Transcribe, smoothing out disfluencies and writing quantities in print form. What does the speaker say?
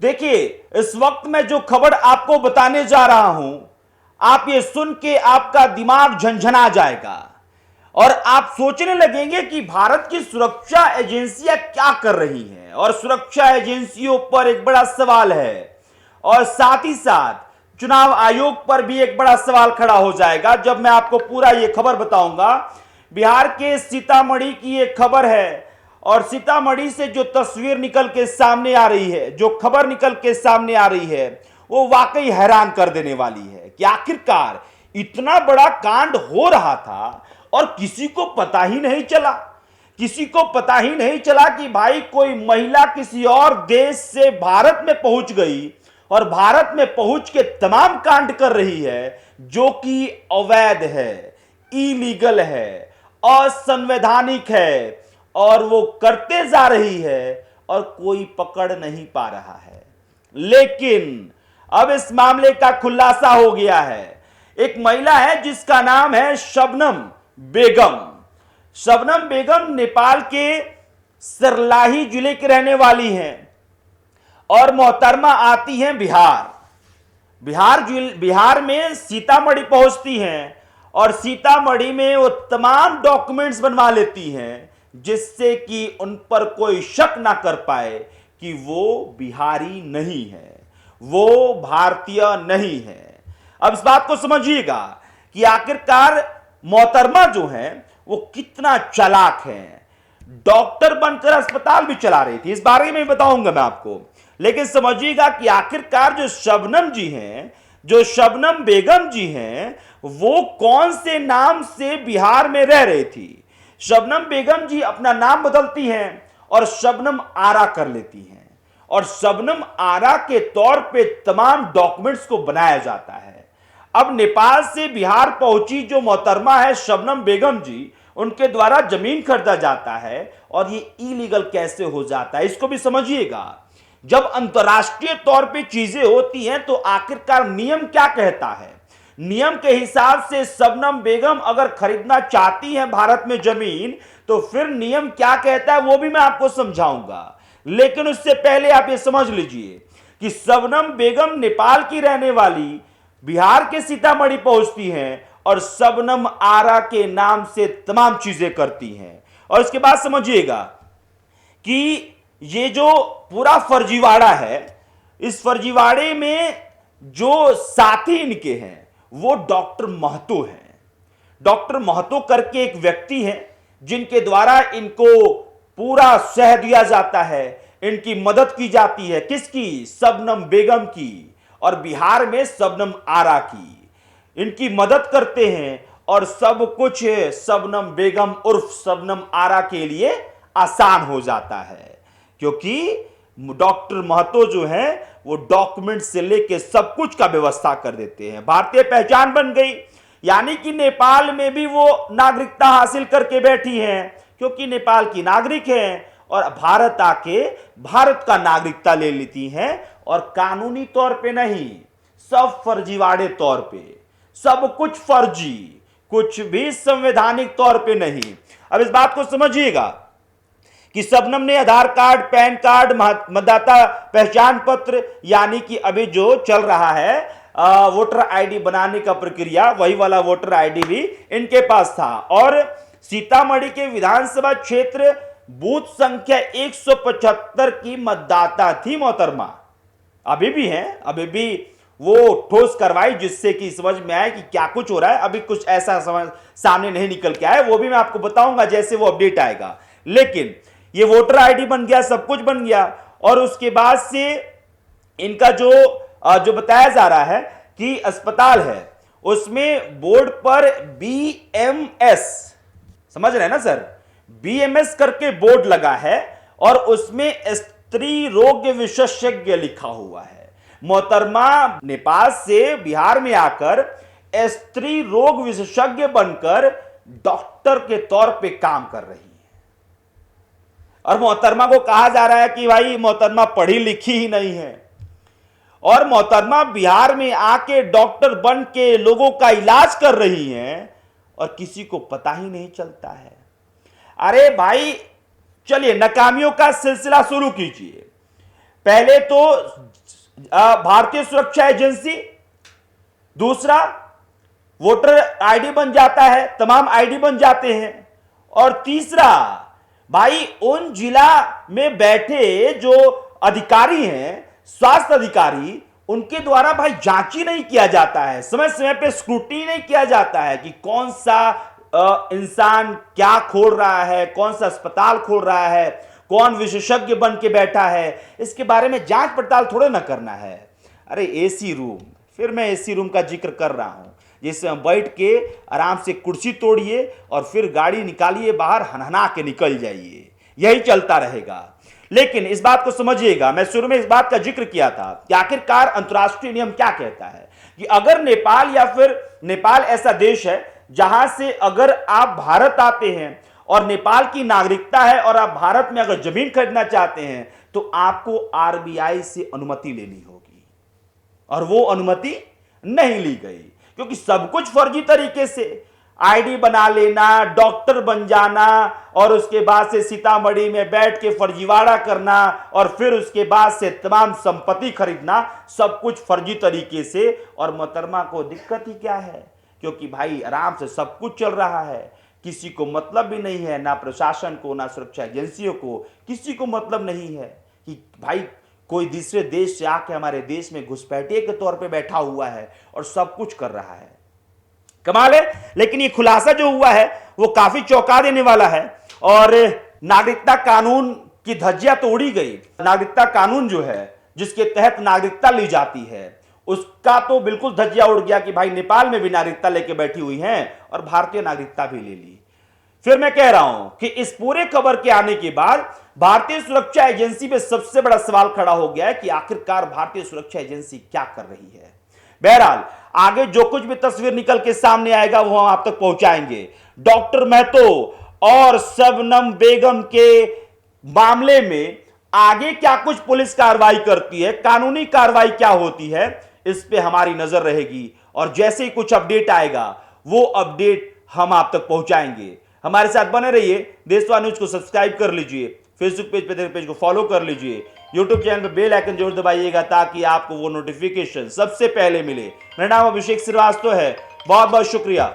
देखिए, इस वक्त मैं जो खबर आपको बताने जा रहा हूं, आप ये सुन के आपका दिमाग झंझना जाएगा और आप सोचने लगेंगे कि भारत की सुरक्षा एजेंसियां क्या कर रही हैं, और सुरक्षा एजेंसियों पर एक बड़ा सवाल है और साथ ही साथ चुनाव आयोग पर भी एक बड़ा सवाल खड़ा हो जाएगा जब मैं आपको पूरा ये खबर बताऊंगा। बिहार के सीतामढ़ी की ये खबर है और सीतामढ़ी से जो तस्वीर निकल के सामने आ रही है, जो खबर निकल के सामने आ रही है, वो वाकई हैरान कर देने वाली है कि आखिरकार इतना बड़ा कांड हो रहा था और किसी को पता ही नहीं चला। किसी को पता ही नहीं चला कि भाई कोई महिला किसी और देश से भारत में पहुंच गई और भारत में पहुंच के तमाम कांड कर रही है जो कि अवैध है, इलीगल है, असंवैधानिक है, और वो करते जा रही है और कोई पकड़ नहीं पा रहा है। लेकिन अब इस मामले का खुलासा हो गया है। एक महिला है जिसका नाम है शबनम बेगम। शबनम बेगम नेपाल के सरलाही जिले की रहने वाली हैं और मोहतरमा आती हैं बिहार में सीतामढ़ी पहुंचती हैं और सीतामढ़ी में वो तमाम डॉक्यूमेंट्स बनवा लेती हैं जिससे कि उन पर कोई शक ना कर पाए कि वो बिहारी नहीं है, वो भारतीय नहीं है। अब इस बात को समझिएगा कि आखिरकार मोहतरमा जो है वो कितना चालाक है। डॉक्टर बनकर अस्पताल भी चला रही थी, इस बारे में बताऊंगा मैं आपको। लेकिन समझिएगा कि आखिरकार जो शबनम जी हैं, जो शबनम बेगम जी हैं, वो कौन से नाम से बिहार में रह रही थी। शबनम बेगम जी अपना नाम बदलती हैं और शबनम आरा कर लेती हैं और शबनम आरा के तौर पे तमाम डॉक्यूमेंट्स को बनाया जाता है। अब नेपाल से बिहार पहुंची जो मोहतरमा है शबनम बेगम जी, उनके द्वारा जमीन खरीदा जाता है और ये इलीगल कैसे हो जाता है इसको भी समझिएगा। जब अंतरराष्ट्रीय तौर पे चीजें होती हैं तो आखिरकार नियम क्या कहता है। नियम के हिसाब से शबनम बेगम अगर खरीदना चाहती हैं भारत में जमीन तो फिर नियम क्या कहता है वो भी मैं आपको समझाऊंगा। लेकिन उससे पहले आप ये समझ लीजिए कि शबनम बेगम नेपाल की रहने वाली बिहार के सीतामढ़ी पहुंचती हैं और शबनम आरा के नाम से तमाम चीजें करती हैं। और इसके बाद समझिएगा कि ये जो पूरा फर्जीवाड़ा है, इस फर्जीवाड़े में जो साथी इनके हैं वो डॉक्टर महतो हैं। डॉक्टर महतो करके एक व्यक्ति हैं जिनके द्वारा इनको पूरा सह दिया जाता है, इनकी मदद की जाती है। किसकी? शबनम बेगम की, और बिहार में शबनम आरा की इनकी मदद करते हैं और सब कुछ शबनम बेगम उर्फ शबनम आरा के लिए आसान हो जाता है क्योंकि डॉक्टर महतो जो है वो डॉक्यूमेंट से लेके सब कुछ का व्यवस्था कर देते हैं। भारतीय पहचान बन गई, यानी कि नेपाल में भी वो नागरिकता हासिल करके बैठी हैं क्योंकि नेपाल की नागरिक हैं और भारत आके भारत का नागरिकता ले लेती हैं और कानूनी तौर पे नहीं, सब फर्जीवाड़े तौर पे, सब कुछ फर्जी, कुछ भी संवैधानिक तौर पे नहीं। अब इस बात को समझिएगा कि शबनम ने आधार कार्ड, पैन कार्ड, मतदाता पहचान पत्र, यानी कि अभी जो चल रहा है वोटर आईडी बनाने का प्रक्रिया, वही वाला वोटर आईडी भी इनके पास था। और सीतामढ़ी के विधानसभा क्षेत्र बूथ संख्या 175 की मतदाता थी मोहतरमा, अभी भी हैं, अभी भी वो ठोस करवाई जिससे कि समझ में आए कि क्या कुछ हो रहा है। अभी कुछ ऐसा समझ सामने नहीं निकल के आया, वो भी मैं आपको बताऊंगा जैसे वो अपडेट आएगा। लेकिन ये वोटर आईडी बन गया, सब कुछ बन गया और उसके बाद से इनका जो बताया जा रहा है कि अस्पताल है उसमें बोर्ड पर BMS, समझ रहे हैं ना सर, BMS करके बोर्ड लगा है और उसमें स्त्री रोग विशेषज्ञ लिखा हुआ है। मोहतरमा नेपाल से बिहार में आकर स्त्री रोग विशेषज्ञ बनकर डॉक्टर के तौर पे काम कर रही है और मोहतरमा को कहा जा रहा है कि भाई मोहतरमा पढ़ी लिखी ही नहीं है और मोहतरमा बिहार में आके डॉक्टर बन के लोगों का इलाज कर रही हैं और किसी को पता ही नहीं चलता है। अरे भाई चलिए नाकामियों का सिलसिला शुरू कीजिए। पहले तो भारतीय सुरक्षा एजेंसी, दूसरा वोटर आईडी बन जाता है, तमाम आईडी बन जाते हैं, और तीसरा भाई उन जिला में बैठे जो अधिकारी हैं, स्वास्थ्य अधिकारी, उनके द्वारा भाई जांच ही नहीं किया जाता है, समय समय पे स्क्रूटनी नहीं किया जाता है कि कौन सा इंसान क्या खोल रहा है, कौन सा अस्पताल खोल रहा है, कौन विशेषज्ञ बन के बैठा है, इसके बारे में जांच पड़ताल थोड़े ना करना है। अरे एसी रूम, फिर मैं एसी रूम का जिक्र कर रहा हूं, जिसमें बैठ के आराम से कुर्सी तोड़िए और फिर गाड़ी निकालिए बाहर, हनहना के निकल जाइए, यही चलता रहेगा। लेकिन इस बात को समझिएगा, मैं शुरू में इस बात का जिक्र किया था कि आखिरकार अंतर्राष्ट्रीय नियम क्या कहता है कि अगर नेपाल, या फिर नेपाल ऐसा देश है जहां से अगर आप भारत आते हैं और नेपाल की नागरिकता है और आप भारत में अगर जमीन खरीदना चाहते हैं तो आपको आरबीआई से अनुमति लेनी होगी, और वो अनुमति नहीं ली गई, क्योंकि सब कुछ फर्जी तरीके से आईडी बना लेना, डॉक्टर बन जाना, और उसके बाद से सीतामढ़ी में बैठ के फर्जीवाड़ा करना, और फिर उसके बाद से तमाम संपत्ति खरीदना, सब कुछ फर्जी तरीके से। और मोहतरमा को दिक्कत ही क्या है, क्योंकि भाई आराम से सब कुछ चल रहा है, किसी को मतलब भी नहीं है, ना प्रशासन को, ना सुरक्षा एजेंसियों को, किसी को मतलब नहीं है कि भाई कोई दूसरे देश से आके हमारे देश में घुसपैठिए के तौर पे बैठा हुआ है और सब कुछ कर रहा है। कमाल है। लेकिन ये खुलासा जो हुआ है वो काफी चौंका देने वाला है, और नागरिकता कानून की धज्जियां तो उड़ी गई। नागरिकता कानून जो है जिसके तहत नागरिकता ली जाती है, उसका तो बिल्कुल धज्जिया उड़ गया कि भाई नेपाल में भी नागरिकता लेके बैठी हुई हैं और भारतीय नागरिकता भी ले ली। फिर मैं कह रहा हूं कि इस पूरे खबर के आने के बाद भारतीय सुरक्षा एजेंसी पे सबसे बड़ा सवाल खड़ा हो गया है कि आखिरकार भारतीय सुरक्षा एजेंसी क्या कर रही है। बहरहाल आगे जो कुछ भी तस्वीर निकल के सामने आएगा वो हम आप तक पहुंचाएंगे। डॉक्टर महतो और शबनम बेगम के मामले में आगे क्या कुछ पुलिस कार्रवाई करती है, कानूनी कार्रवाई क्या होती है, इस पे हमारी नजर रहेगी, और जैसे ही कुछ अपडेट आएगा वो अपडेट हम आप तक पहुंचाएंगे। हमारे साथ बने रहिए। देशवा न्यूज को सब्सक्राइब कर लीजिए, फेसबुक पेज पे पेज को फॉलो कर लीजिए, यूट्यूब चैनल पे बेल आइकन जरूर दबाइएगा ताकि आपको वो नोटिफिकेशन सबसे पहले मिले। मेरा नाम अभिषेक श्रीवास्तव है। बहुत बहुत शुक्रिया।